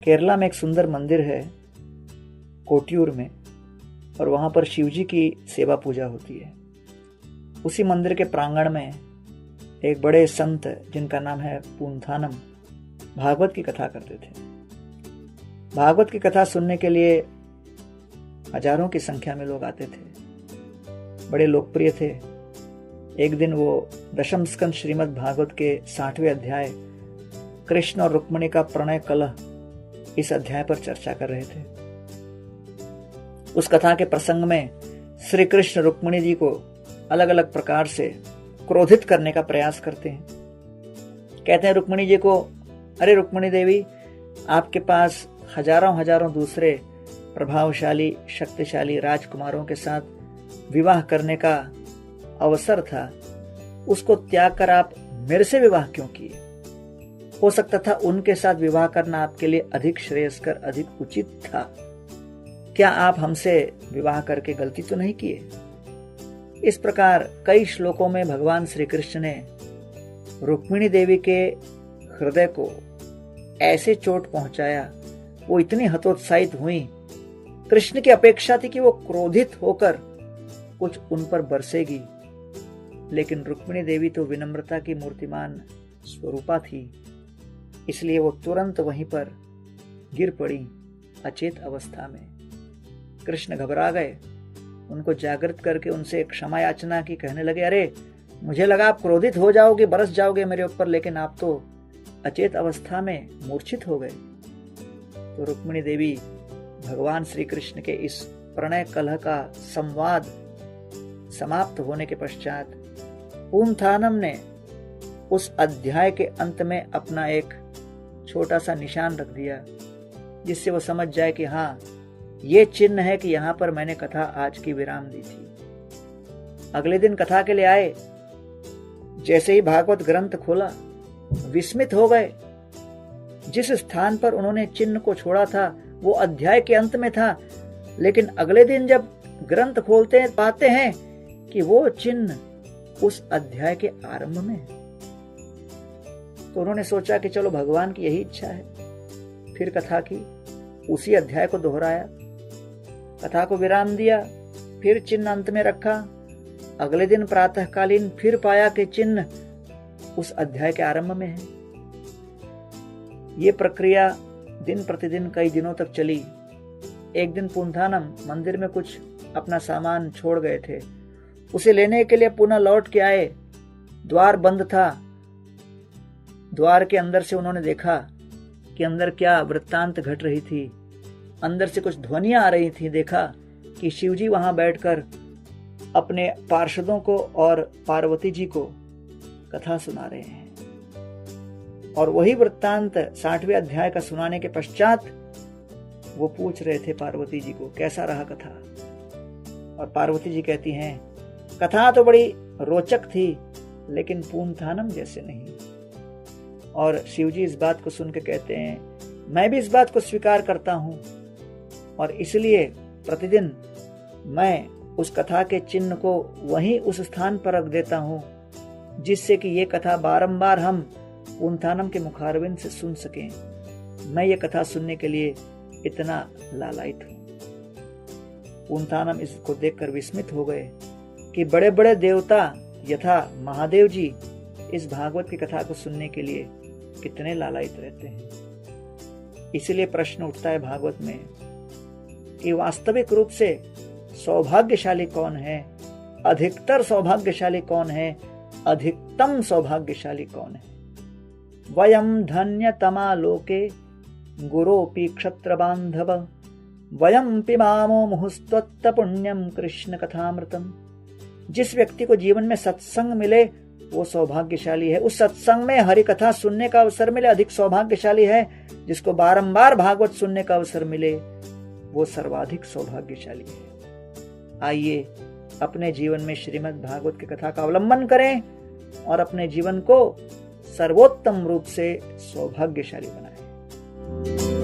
केरला में एक सुंदर मंदिर है कोट्यूर में, और वहाँ पर शिव जी की सेवा पूजा होती है। उसी मंदिर के प्रांगण में एक बड़े संत जिनका नाम है पूंथानम भागवत की कथा करते थे। भागवत की कथा सुनने के लिए हजारों की संख्या में लोग आते थे, बड़े लोकप्रिय थे। एक दिन वो दशम स्कंद श्रीमद् भागवत के 60वें अध्याय कृष्ण और रुक्मिणी का प्रणय कलह, इस अध्याय पर चर्चा कर रहे थे। उस कथा के प्रसंग में श्री कृष्ण रुक्मिणी जी को अलग अलग प्रकार से क्रोधित करने का प्रयास करते हैं। कहते हैं रुक्मिणी जी को, अरे रुक्मिणी देवी, आपके पास हजारों हजारों दूसरे प्रभावशाली शक्तिशाली राजकुमारों के साथ विवाह करने का अवसर था, उसको त्याग कर आप मेरे से विवाह क्यों किए? हो सकता था उनके साथ विवाह करना आपके लिए अधिक श्रेयस्कर, अधिक उचित था। क्या आप हमसे विवाह करके गलती तो नहीं किए? इस प्रकार कई श्लोकों में भगवान श्री कृष्ण ने रुक्मिणी देवी के हृदय को ऐसे चोट पहुंचाया, वो इतनी हतोत्साहित हुई। कृष्ण की अपेक्षा थी कि वो क्रोधित होकर कुछ उन पर बरसेगी, लेकिन रुक्मिणी देवी तो विनम्रता की मूर्तिमान स्वरूपा थी, इसलिए वो तुरंत वहीं पर गिर पड़ी अचेत अवस्था में। कृष्ण घबरा गए, उनको जागृत करके उनसे क्षमा याचना की। कहने लगे, अरे मुझे लगा आप क्रोधित हो जाओगे, बरस जाओगे मेरे ऊपर, लेकिन आप तो अचेत अवस्था में मूर्छित हो गए। तो रुक्मिणी देवी भगवान श्री कृष्ण के इस प्रणय कलह का संवाद समाप्त होने के पश्चात पूंथानम ने उस अध्याय के अंत में अपना एक छोटा सा निशान रख दिया, जिससे वो समझ जाए कि हाँ, ये चिन्ह है कि यहां पर मैंने कथा आज की विराम दी थी। अगले दिन कथा के लिए आए, जैसे ही भागवत ग्रंथ खोला विस्मित हो गए। जिस स्थान पर उन्होंने चिन्ह को छोड़ा था वो अध्याय के अंत में था, लेकिन अगले दिन जब ग्रंथ खोलते हैं पाते हैं कि वो चिन्ह उस अध्याय के आरंभ में है। तो उन्होंने सोचा कि चलो भगवान की यही इच्छा है। फिर कथा की, उसी अध्याय को दोहराया, कथा को विराम दिया, फिर चिन्ह अंत में रखा। अगले दिन प्रातःकालीन फिर पाया कि चिन्ह उस अध्याय के आरंभ में है। ये प्रक्रिया दिन प्रतिदिन कई दिनों तक चली। एक दिन पूंथानम मंदिर में कुछ अपना सामान छोड़ गए थे, उसे लेने के लिए पुनः लौट के आए। द्वार बंद था। द्वार के अंदर से उन्होंने देखा कि अंदर क्या वृत्तांत घट रही थी। अंदर से कुछ ध्वनियां आ रही थी। देखा कि शिवजी वहां बैठकर अपने पार्षदों को और पार्वती जी को कथा सुना रहे हैं, और वही वृत्तांत 60वें अध्याय का सुनाने के पश्चात वो पूछ रहे थे पार्वती जी को, कैसा रहा कथा? और पार्वती जी कहती हैं, कथा तो बड़ी रोचक थी, लेकिन पूंथानम जैसे नहीं। और शिवजी इस बात को सुन के कहते हैं, मैं भी इस बात को स्वीकार करता हूं, और इसलिए प्रतिदिन मैं उस कथा के चिन्ह को वहीं उस स्थान पर रख देता हूं, जिससे कि ये कथा बारंबार हम पूंथानम के मुखारबिंद से सुन सकें। मैं ये कथा सुनने के लिए इतना लालायित हूं। पूंथानम इसको देखकर विस्मित हो गए कि बड़े बड़े देवता यथा महादेव जी इस भागवत की कथा को सुनने के लिए कितने लालायित रहते हैं। इसलिए प्रश्न उठता है भागवत में कि वास्तविक रूप से सौभाग्यशाली कौन है, अधिकतर सौभाग्यशाली कौन है, अधिकतम सौभाग्यशाली कौन है? वयम धन्यतमा लोके गुरोपि क्षत्र बांधव, वयम पिबामो मुहुस्त्वत्त पुण्यम कृष्ण कथामृतम। जिस व्यक्ति को जीवन में सत्संग मिले वो सौभाग्यशाली है। उस सत्संग में हरि कथा सुनने का अवसर मिले, अधिक सौभाग्यशाली है। जिसको बारंबार भागवत सुनने का अवसर मिले वो सर्वाधिक सौभाग्यशाली है। आइए अपने जीवन में श्रीमद् भागवत की कथा का अवलंबन करें और अपने जीवन को सर्वोत्तम रूप से सौभाग्यशाली बनाएं।